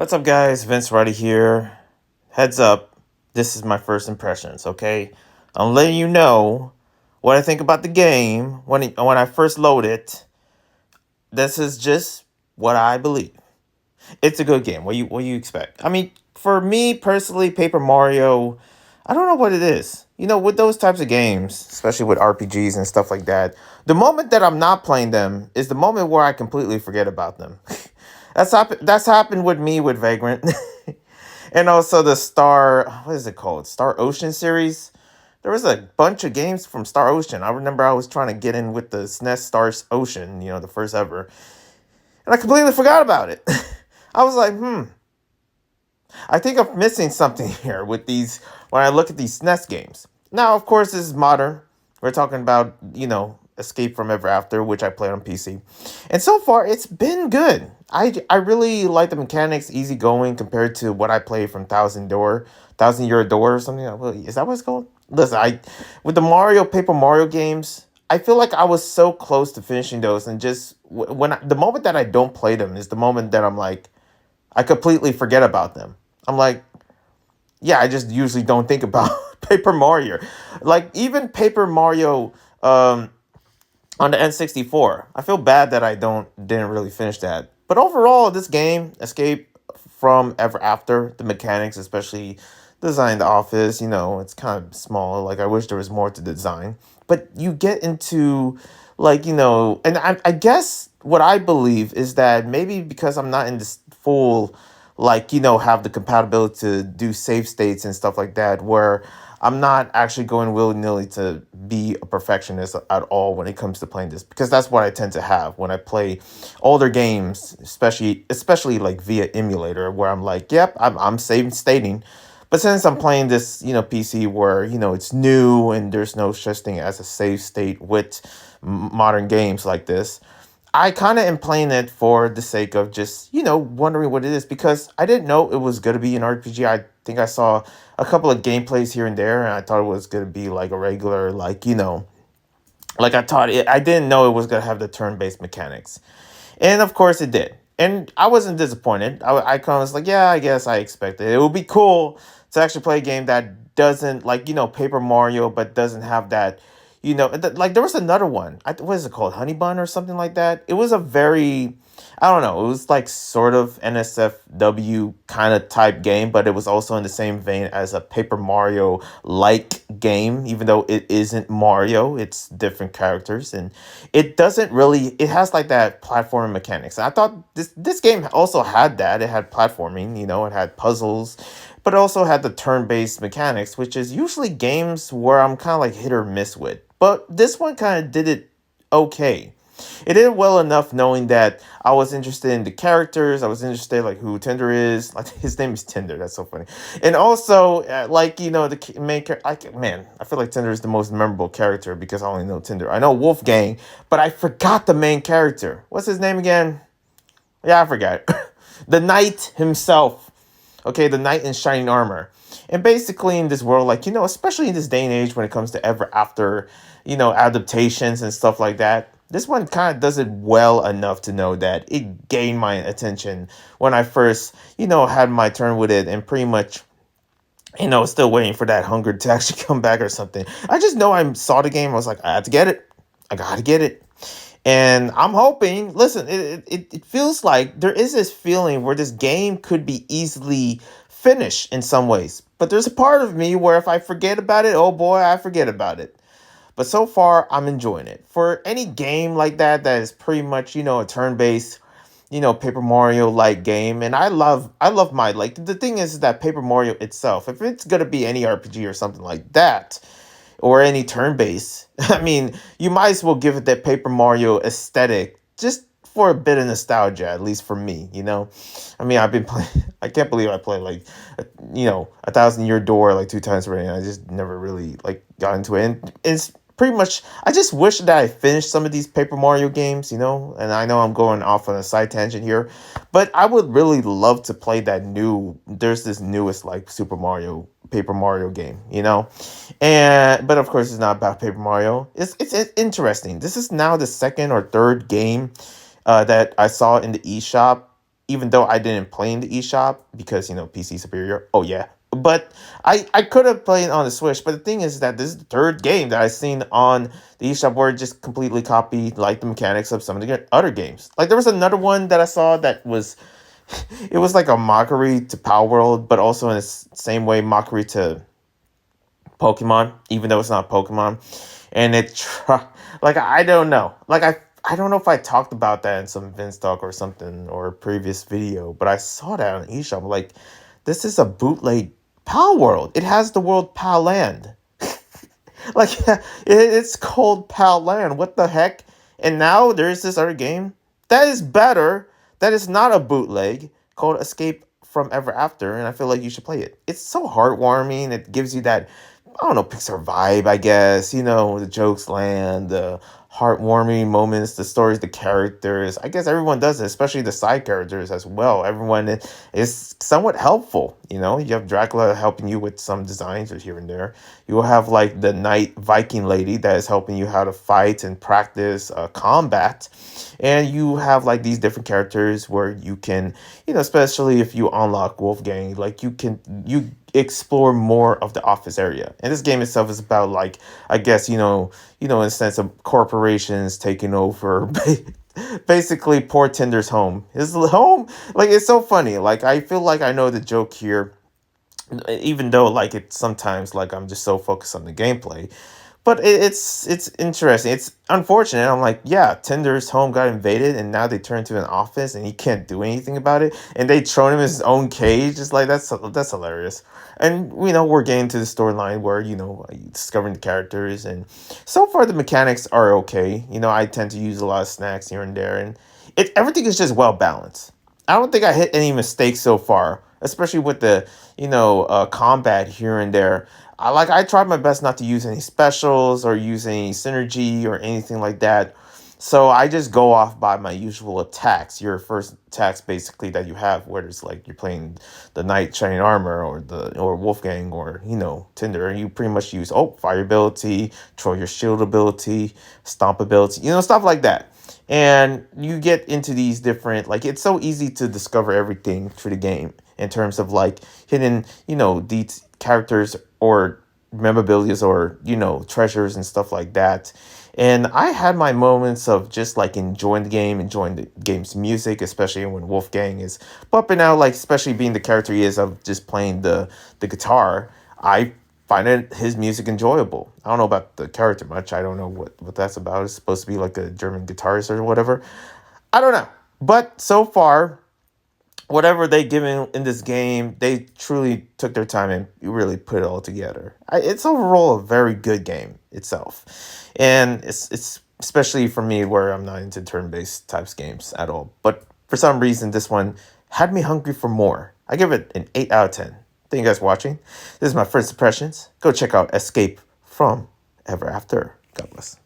What's up, guys? Vince Roddy here. Heads up, this is my first impressions, okay? I'm letting you know what I think about the game when I first load it. This is just what I believe. It's a good game. What you expect? I mean, for me personally, Paper Mario, I don't know what it is. With those types of games, especially with RPGs and stuff like that, the moment that I'm not playing them is the moment where I completely forget about them. That's happened with me with Vagrant. And also the what is it called? Star Ocean series. There was a bunch of games from Star Ocean. I remember I was trying to get in with the SNES Star Ocean, the first ever. And I completely forgot about it. I was like, I think I'm missing something here with these when I look at these SNES games. Now, of course, this is modern. We're talking about, Escape from Ever After, which I played on PC. And so far, it's been good. I really like the mechanics, easygoing compared to what I played from Thousand Year Door or something. Is that what it's called? Listen, with the Paper Mario games, I feel like I was so close to finishing those, and just the moment that I don't play them is the moment that I'm like, I completely forget about them. I'm like, yeah, I just usually don't think about Paper Mario. Like even Paper Mario on the N64. I feel bad that I didn't really finish that. But overall, this game, Escape from Ever After, the mechanics, especially design the office, it's kind of small. Like I wish there was more to the design. But you get into and I guess what I believe is that maybe because I'm not in this full have the compatibility to do save states and stuff like that, where I'm not actually going willy nilly to be a perfectionist at all when it comes to playing this, because that's what I tend to have when I play older games, especially like via emulator, where I'm like, yep, I'm saving stating. But since I'm playing this, PC where it's new and there's no such thing as a save state with modern games like this, I kind of am playing it for the sake of just, wondering what it is, because I didn't know it was going to be an RPG. I think I saw a couple of gameplays here and there, and I thought it was going to be like a regular, I didn't know it was going to have the turn-based mechanics. And of course it did. And I wasn't disappointed. I kind of was like, yeah, I guess I expected it. It would be cool to actually play a game that doesn't, Paper Mario, but doesn't have that, there was another one. What is it called? Honey Bun or something like that? It was a very, I don't know, it was like sort of NSFW kind of type game, but it was also in the same vein as a Paper Mario like game, even though it isn't Mario, it's different characters. And it has like that platforming mechanics. And I thought this game also had that. It had platforming, it had puzzles, but it also had the turn-based mechanics, which is usually games where I'm kind of like hit or miss with. But this one kind of did it okay. It did well enough knowing that I was interested in the characters. I was interested like who Tinder is. Like his name is Tinder. That's so funny. And also the main character. Man, I feel like Tinder is the most memorable character because I only know Tinder. I know Wolfgang, but I forgot the main character. What's his name again? Yeah, I forgot. The knight himself. Okay, the knight in shining armor. And basically in this world, especially in this day and age when it comes to ever after, adaptations and stuff like that, this one kind of does it well enough to know that it gained my attention when I first, had my turn with it, and pretty much, still waiting for that hunger to actually come back or something. I just know I saw the game. I was like, I have to get it. I got to get it. And I'm hoping, listen, it feels like there is this feeling where this game could be easily finished in some ways. But there's a part of me where if I forget about it, oh boy, I forget about it. But so far, I'm enjoying it. For any game like that is pretty much, a turn-based, Paper Mario like game. And I love the thing is that Paper Mario itself, if it's going to be any RPG or something like that, or any turn-based, I mean, you might as well give it that Paper Mario aesthetic just for a bit of nostalgia, at least for me. I mean, I've been playing, I can't believe I played a Thousand Year Door like two times already, and I just never really got into it. And it's pretty much, I just wish that I finished some of these Paper Mario games, and I know I'm going off on a side tangent here, but I would really love to play there's this newest Paper Mario game. But of course, it's not about Paper Mario. It's interesting. This is now the second or third game that I saw in the eShop. even though I didn't play in the eShop because PC superior. Oh yeah. But I could have played on the Switch, but the thing is that this is the third game that I've seen on the eShop where it just completely copied like the mechanics of some of the other games. Like there was another one that I saw that was it was like a mockery to Power World, but also in the same way mockery to Pokemon, even though it's not Pokemon. And like I don't know. Like I don't know if I talked about that in some Vince talk or something or a previous video, but I saw that on eShop. Like, this is a bootleg Pal World. It has the word Pal Land. Like it's called Pal Land. What the heck? And now there's this other game that is better. That is not a bootleg called Escape from Ever After, and I feel like you should play it. It's so heartwarming. It gives you that I don't know Pixar vibe, I guess. The jokes land, the heartwarming moments, the stories, the characters. I guess everyone does it, especially the side characters as well. Everyone is somewhat helpful. You have Dracula helping you with some designs or here and there. You will have like the Knight Viking lady that is helping you how to fight and practice combat. And you have like these different characters where you can, especially if you unlock Wolfgang, like you explore more of the office area. And this game itself is about like, I guess, in a sense of corporations taking over basically poor Tinder's home. His home, like it's so funny. Like I feel like I know the joke here, even though like it's sometimes like I'm just so focused on the gameplay. But it's interesting. It's unfortunate. I'm like, yeah, Tinder's home got invaded, and now they turned to an office, and he can't do anything about it. And they thrown him in his own cage. It's like that's hilarious. And we're getting to the storyline where discovering the characters, and so far the mechanics are okay. I tend to use a lot of snacks here and there, and everything is just well balanced. I don't think I hit any mistakes so far, especially with the combat here and there. I tried my best not to use any specials or use any synergy or anything like that. So I just go off by my usual attacks. Your first attacks basically that you have, whether it's like you're playing the Knight Shining Armor or Wolfgang or Tinder, you pretty much use fire ability, throw your shield ability, stomp ability, stuff like that. And you get into these different it's so easy to discover everything through the game in terms of like hidden, these characters or memorabilia or treasures and stuff like that. And I had my moments of just like enjoying the game, enjoying the game's music, especially when Wolfgang is popping out, like especially being the character he is of just playing the guitar. I find his music enjoyable. I don't know about the character much. I don't know what that's about. It's supposed to be like a German guitarist or whatever. I don't know. But so far, whatever they given in this game, they truly took their time and really put it all together. It's overall a very good game itself, and it's especially for me where I'm not into turn-based types games at all. But for some reason, this one had me hungry for more. I give it an 8 out of 10. Thank you guys for watching. This is my first impressions. Go check out Escape from Ever After. God bless.